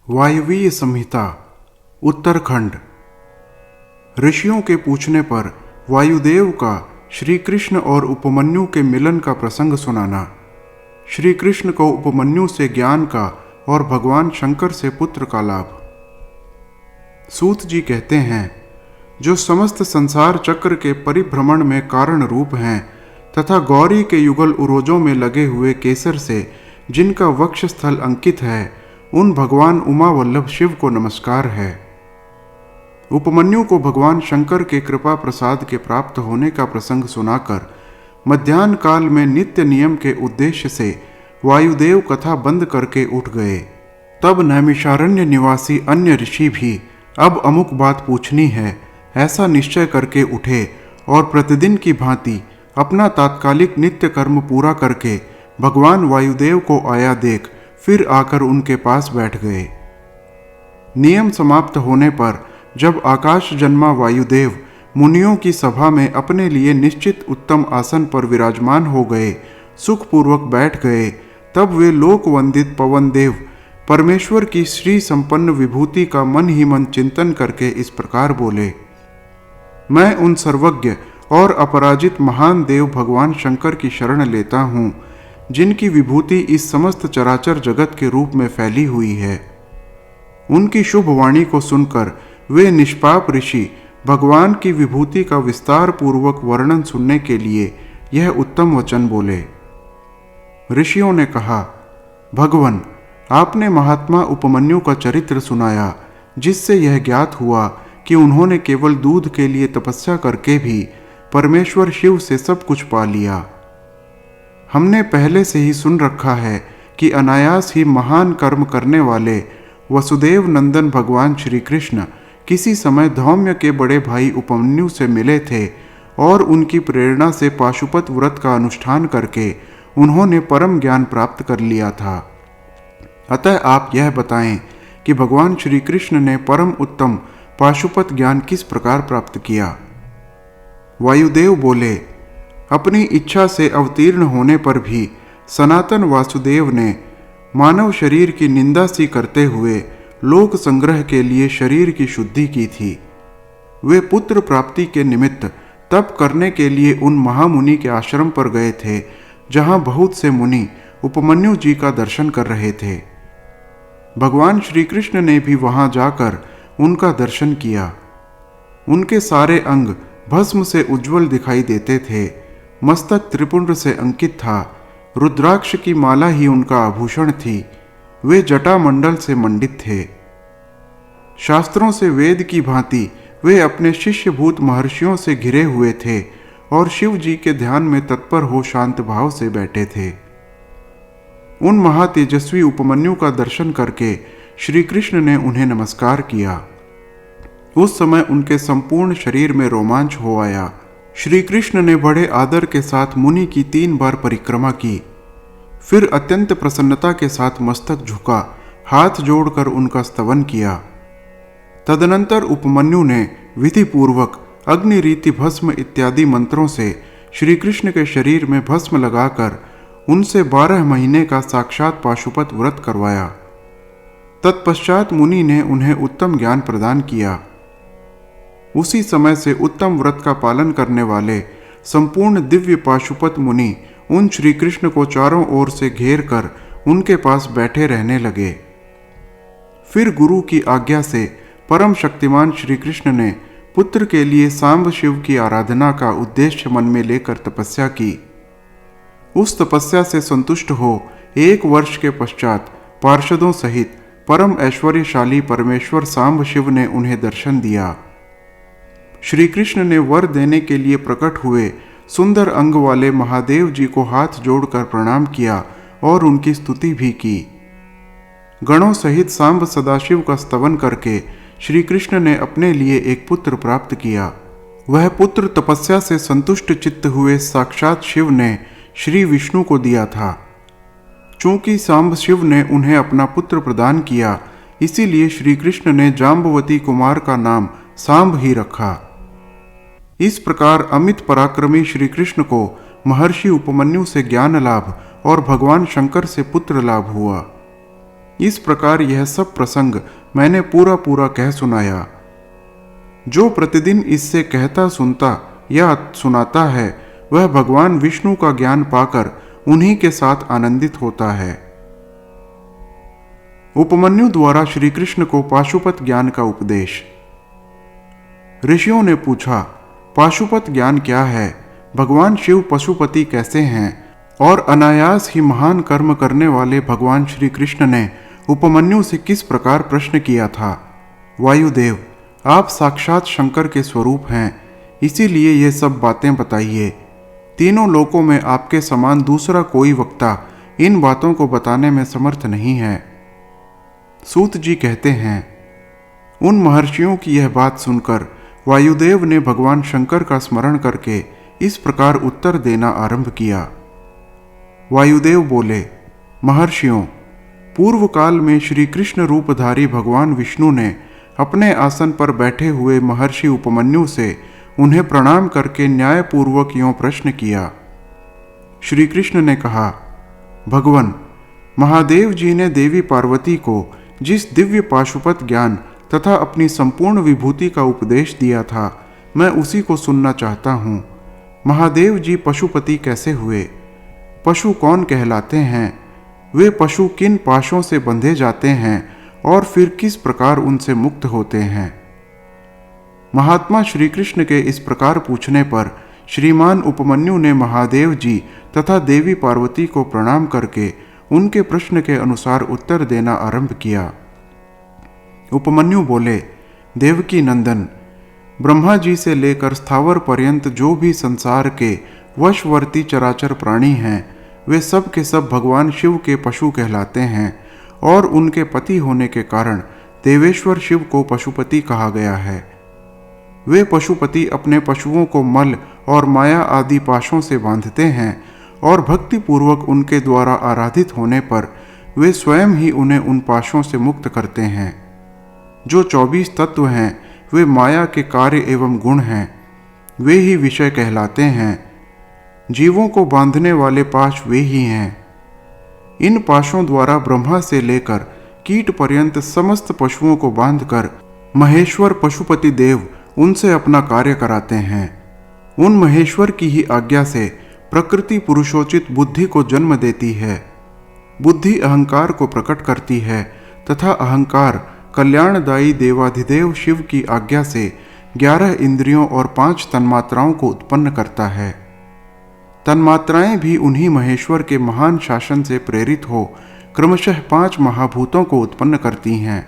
वायवीय संहिता उत्तरखंड। ऋषियों के पूछने पर वायुदेव का श्री कृष्ण और उपमन्यु के मिलन का प्रसंग सुनाना। श्री कृष्ण को उपमन्यु से ज्ञान का और भगवान शंकर से पुत्र का लाभ। सूत जी कहते हैं, जो समस्त संसार चक्र के परिभ्रमण में कारण रूप हैं तथा गौरी के युगल उरोजों में लगे हुए केसर से जिनका वक्ष स्थल अंकित है, उन भगवान उमा वल्लभ शिव को नमस्कार है। उपमन्यु को भगवान शंकर के कृपा प्रसाद के प्राप्त होने का प्रसंग सुनाकर मध्याह्न काल में नित्य नियम के उद्देश्य से वायुदेव कथा बंद करके उठ गए। तब नैमिषारण्य निवासी अन्य ऋषि भी अब अमुक बात पूछनी है ऐसा निश्चय करके उठे और प्रतिदिन की भांति अपना तात्कालिक नित्य कर्म पूरा करके भगवान वायुदेव को आया देख फिर आकर उनके पास बैठ गए। नियम समाप्त होने पर जब आकाश जन्मा वायुदेव मुनियों की सभा में अपने लिए निश्चित उत्तम आसन पर विराजमान हो गए, सुखपूर्वक बैठ गए, तब वे लोक वंदित पवन देव परमेश्वर की श्री संपन्न विभूति का मन ही मन चिंतन करके इस प्रकार बोले। मैं उन सर्वज्ञ और अपराजित महान देव भगवान शंकर की शरण लेता हूँ, जिनकी विभूति इस समस्त चराचर जगत के रूप में फैली हुई है। उनकी शुभ वाणी को सुनकर वे निष्पाप ऋषि भगवान की विभूति का विस्तार पूर्वक वर्णन सुनने के लिए यह उत्तम वचन बोले। ऋषियों ने कहा, भगवन, आपने महात्मा उपमन्यु का चरित्र सुनाया, जिससे यह ज्ञात हुआ कि उन्होंने केवल दूध के लिए तपस्या करके भी परमेश्वर शिव से सब कुछ पा लिया। हमने पहले से ही सुन रखा है कि अनायास ही महान कर्म करने वाले वसुदेव नंदन भगवान श्री कृष्ण किसी समय धौम्य के बड़े भाई उपमन्यु से मिले थे और उनकी प्रेरणा से पाशुपत व्रत का अनुष्ठान करके उन्होंने परम ज्ञान प्राप्त कर लिया था। अतः आप यह बताएं कि भगवान श्री कृष्ण ने परम उत्तम पाशुपत ज्ञान किस प्रकार प्राप्त किया। वायुदेव बोले, अपनी इच्छा से अवतीर्ण होने पर भी सनातन वासुदेव ने मानव शरीर की निंदा सी करते हुए लोक संग्रह के लिए शरीर की शुद्धि की थी। वे पुत्र प्राप्ति के निमित्त तप करने के लिए उन महामुनि के आश्रम पर गए थे, जहां बहुत से मुनि उपमन्यु जी का दर्शन कर रहे थे। भगवान श्री कृष्ण ने भी वहां जाकर उनका दर्शन किया। उनके सारे अंग भस्म से उज्जवल दिखाई देते थे, मस्तक त्रिपुंड से अंकित था, रुद्राक्ष की माला ही उनका आभूषण थी, वे जटा मंडल से मंडित थे। शास्त्रों से वेद की भांति वे अपने शिष्यभूत महर्षियों से घिरे हुए थे और शिव जी के ध्यान में तत्पर हो शांत भाव से बैठे थे। उन महातेजस्वी उपमन्यु का दर्शन करके श्री कृष्ण ने उन्हें नमस्कार किया। उस समय उनके संपूर्ण शरीर में रोमांच हो आया। श्री कृष्ण ने बड़े आदर के साथ मुनि की 3 बार परिक्रमा की, फिर अत्यंत प्रसन्नता के साथ मस्तक झुका, हाथ जोड़कर उनका स्तवन किया। तदनंतर उपमन्यु ने विधि पूर्वक अग्नि रीति भस्म इत्यादि मंत्रों से श्री कृष्ण के शरीर में भस्म लगाकर उनसे 12 महीने का साक्षात पाशुपत व्रत करवाया। तत्पश्चात मुनि ने उन्हें उत्तम ज्ञान प्रदान किया। उसी समय से उत्तम व्रत का पालन करने वाले संपूर्ण दिव्य पाशुपत मुनि उन श्री कृष्ण को चारों ओर से घेर कर उनके पास बैठे रहने लगे। फिर गुरु की आज्ञा से परम शक्तिमान श्री कृष्ण ने पुत्र के लिए सांब शिव की आराधना का उद्देश्य मन में लेकर तपस्या की। उस तपस्या से संतुष्ट हो 1 वर्ष के पश्चात पार्षदों सहित परम ऐश्वर्यशाली परमेश्वर सांब शिव ने उन्हें दर्शन दिया। श्री कृष्ण ने वर देने के लिए प्रकट हुए सुंदर अंग वाले महादेव जी को हाथ जोड़कर प्रणाम किया और उनकी स्तुति भी की। गणों सहित सांब सदाशिव का स्तवन करके श्री कृष्ण ने अपने लिए एक पुत्र प्राप्त किया। वह पुत्र तपस्या से संतुष्ट चित्त हुए साक्षात शिव ने श्री विष्णु को दिया था। चूंकि सांब शिव ने उन्हें अपना पुत्र प्रदान किया, इसीलिए श्री कृष्ण ने जाम्बवती कुमार का नाम सांब ही रखा। इस प्रकार अमित पराक्रमी श्री कृष्ण को महर्षि उपमन्यु से ज्ञान लाभ और भगवान शंकर से पुत्र लाभ हुआ। इस प्रकार यह सब प्रसंग मैंने पूरा पूरा कह सुनाया। जो प्रतिदिन इससे कहता सुनता या सुनाता है वह भगवान विष्णु का ज्ञान पाकर उन्हीं के साथ आनंदित होता है। उपमन्यु द्वारा श्री कृष्ण को पाशुपत ज्ञान का उपदेश। ऋषियों ने पूछा, पाशुपत ज्ञान क्या है? भगवान शिव पशुपति कैसे हैं? और अनायास ही महान कर्म करने वाले भगवान श्री कृष्ण ने उपमन्यु से किस प्रकार प्रश्न किया था? वायुदेव, आप साक्षात शंकर के स्वरूप हैं, इसीलिए ये सब बातें बताइए। तीनों लोकों में आपके समान दूसरा कोई वक्ता इन बातों को बताने में समर्थ नहीं है। सूत जी कहते हैं, उन महर्षियों की यह बात सुनकर वायुदेव ने भगवान शंकर का स्मरण करके इस प्रकार उत्तर देना आरंभ किया। वायुदेव बोले, महर्षियों, पूर्व काल में श्री कृष्ण रूपधारी भगवान विष्णु ने अपने आसन पर बैठे हुए महर्षि उपमन्यु से उन्हें प्रणाम करके न्यायपूर्वक यों प्रश्न किया। श्री कृष्ण ने कहा, भगवन, महादेव जी ने देवी पार्वती को जिस दिव्य पाशुपत ज्ञान तथा अपनी संपूर्ण विभूति का उपदेश दिया था, मैं उसी को सुनना चाहता हूँ। महादेव जी पशुपति कैसे हुए? पशु कौन कहलाते हैं? वे पशु किन पाशों से बंधे जाते हैं और फिर किस प्रकार उनसे मुक्त होते हैं? महात्मा श्री कृष्ण के इस प्रकार पूछने पर श्रीमान उपमन्यु ने महादेव जी तथा देवी पार्वती को प्रणाम करके उनके प्रश्न के अनुसार उत्तर देना आरंभ किया। उपमन्यु बोले, देवकी नंदन, ब्रह्मा जी से लेकर स्थावर पर्यंत जो भी संसार के वशवर्ती चराचर प्राणी हैं, वे सब के सब भगवान शिव के पशु कहलाते हैं और उनके पति होने के कारण देवेश्वर शिव को पशुपति कहा गया है। वे पशुपति अपने पशुओं को मल और माया आदि पाशों से बांधते हैं और भक्तिपूर्वक उनके द्वारा आराधित होने पर वे स्वयं ही उन्हें उन पाशों से मुक्त करते हैं। जो 24 तत्व हैं वे माया के कार्य एवं गुण हैं, वे ही विषय कहलाते हैं। जीवों को बांधने वाले पाश वे ही हैं। इन पाशों द्वारा ब्रह्मा से लेकर कीट पर्यंत समस्त पशुओं को बांधकर महेश्वर पशुपति देव उनसे अपना कार्य कराते हैं। उन महेश्वर की ही आज्ञा से प्रकृति पुरुषोचित बुद्धि को जन्म देती है। बुद्धि अहंकार को प्रकट करती है तथा अहंकार कल्याणदायी देवाधिदेव शिव की आज्ञा से 11 इंद्रियों और 5 तन्मात्राओं को उत्पन्न करता है। तन्मात्राएं भी उन्हीं महेश्वर के महान शासन से प्रेरित हो क्रमशः 5 महाभूतों को उत्पन्न करती हैं।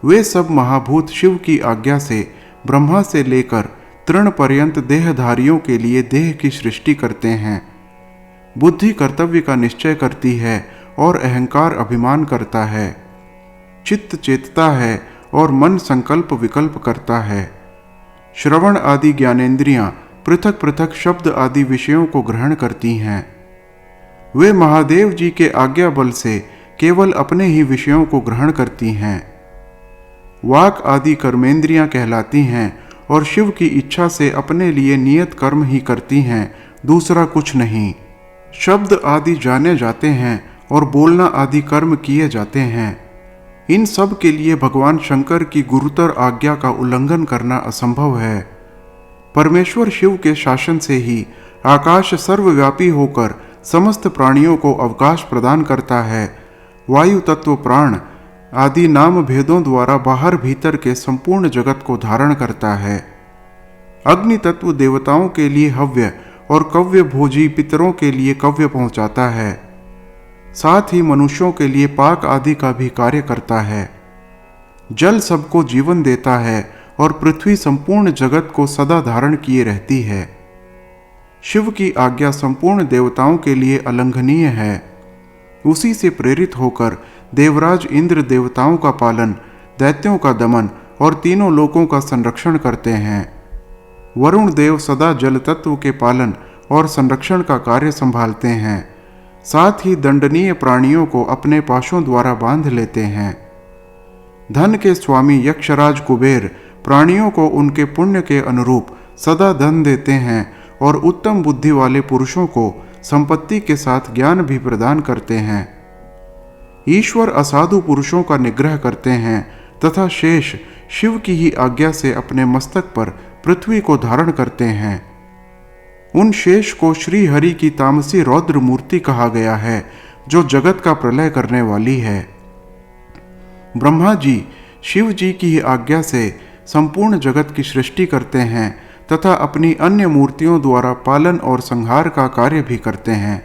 वे सब महाभूत शिव की आज्ञा से ब्रह्मा से लेकर तृण पर्यंत देहधारियों के लिए देह की सृष्टि करते हैं। बुद्धि कर्तव्य का निश्चय करती है और अहंकार अभिमान करता है। चित्त चेतता है और मन संकल्प विकल्प करता है। श्रवण आदि ज्ञानेंद्रियां पृथक पृथक शब्द आदि विषयों को ग्रहण करती हैं। वे महादेव जी के आज्ञा बल से केवल अपने ही विषयों को ग्रहण करती हैं। वाक आदि कर्मेंद्रियां कहलाती हैं और शिव की इच्छा से अपने लिए नियत कर्म ही करती हैं, दूसरा कुछ नहीं। शब्द आदि जाने जाते हैं और बोलना आदि कर्म किए जाते हैं। इन सब के लिए भगवान शंकर की गुरुतर आज्ञा का उल्लंघन करना असंभव है। परमेश्वर शिव के शासन से ही आकाश सर्वव्यापी होकर समस्त प्राणियों को अवकाश प्रदान करता है। वायु तत्व प्राण आदि नाम भेदों द्वारा बाहर भीतर के संपूर्ण जगत को धारण करता है। अग्नि तत्व देवताओं के लिए हव्य और कव्य भोजी पितरों के लिए कव्य पहुंचाता है। साथ ही मनुष्यों के लिए पाक आदि का भी कार्य करता है। जल सबको जीवन देता है और पृथ्वी संपूर्ण जगत को सदा धारण किए रहती है। शिव की आज्ञा संपूर्ण देवताओं के लिए अलंघनीय है। उसी से प्रेरित होकर देवराज इंद्र देवताओं का पालन, दैत्यों का दमन और तीनों लोकों का संरक्षण करते हैं। वरुण देव सदा जल तत्व के पालन और संरक्षण का कार्य संभालते हैं। साथ ही दंडनीय प्राणियों को अपने पाशों द्वारा बांध लेते हैं। धन के स्वामी यक्षराज कुबेर प्राणियों को उनके पुण्य के अनुरूप सदा धन देते हैं और उत्तम बुद्धि वाले पुरुषों को संपत्ति के साथ ज्ञान भी प्रदान करते हैं। ईश्वर असाधु पुरुषों का निग्रह करते हैं तथा शेष शिव की ही आज्ञा से अपने मस्तक पर पृथ्वी को धारण करते हैं। उन शेष को श्री हरि की तामसी रौद्र मूर्ति कहा गया है, जो जगत का प्रलय करने वाली है। ब्रह्मा जी शिव जी की ही आज्ञा से संपूर्ण जगत की सृष्टि करते हैं तथा अपनी अन्य मूर्तियों द्वारा पालन और संहार का कार्य भी करते हैं।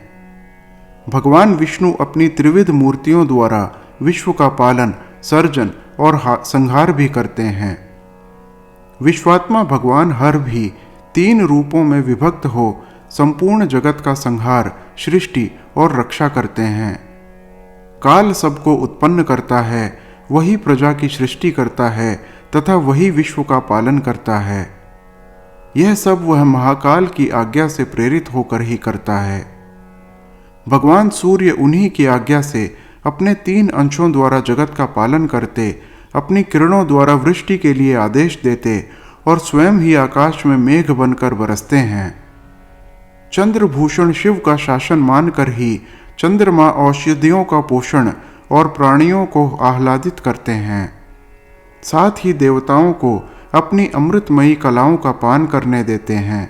भगवान विष्णु अपनी त्रिविध मूर्तियों द्वारा विश्व का पालन, सर्जन और संहार भी करते हैं। विश्वात्मा भगवान हर भी 3 रूपों में विभक्त हो संपूर्ण जगत का संहार, सृष्टि और रक्षा करते हैं। काल सबको उत्पन्न करता है, वही प्रजा की सृष्टि करता है तथा वही विश्व का पालन करता है। यह सब वह महाकाल की आज्ञा से प्रेरित होकर ही करता है। भगवान सूर्य उन्हीं की आज्ञा से अपने 3 अंशों द्वारा जगत का पालन करते, अपनी किरणों द्वारा वृष्टि के लिए आदेश देते और स्वयं ही आकाश में मेघ बनकर बरसते हैं। चंद्रभूषण शिव का शासन मानकर ही चंद्रमा औषधियों का पोषण और प्राणियों को आह्लादित करते हैं। साथ ही देवताओं को अपनी अमृतमयी कलाओं का पान करने देते हैं।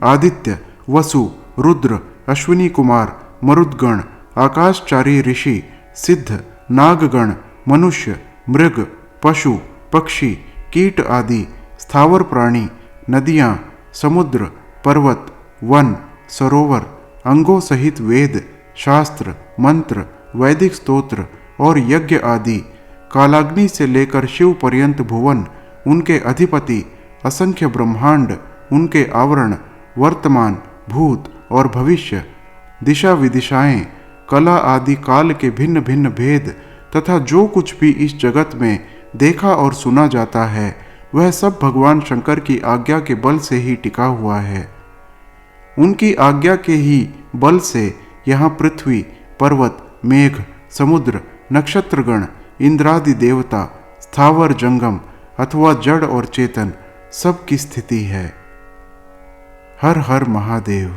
आदित्य, वसु, रुद्र, अश्विनी कुमार, मरुदगण, आकाशचारी ऋषि, सिद्ध, नागगण, मनुष्य, मृग, पशु, पक्षी, कीट आदि, स्थावर प्राणी, नदियाँ, समुद्र, पर्वत, वन, सरोवर, अंगों सहित वेद, शास्त्र, मंत्र, वैदिक स्तोत्र और यज्ञ आदि, कालाग्नि से लेकर शिव पर्यंत भुवन, उनके अधिपति, असंख्य ब्रह्मांड, उनके आवरण, वर्तमान, भूत और भविष्य, दिशा विदिशाएं, कला आदि काल के भिन्न भिन्न भेद तथा जो कुछ भी इस जगत में देखा और सुना जाता है, वह सब भगवान शंकर की आज्ञा के बल से ही टिका हुआ है। उनकी आज्ञा के ही बल से यहाँ पृथ्वी, पर्वत, मेघ, समुद्र, नक्षत्रगण, इंद्रादि देवता, स्थावर जंगम अथवा जड़ और चेतन सब की स्थिति है। हर हर महादेव।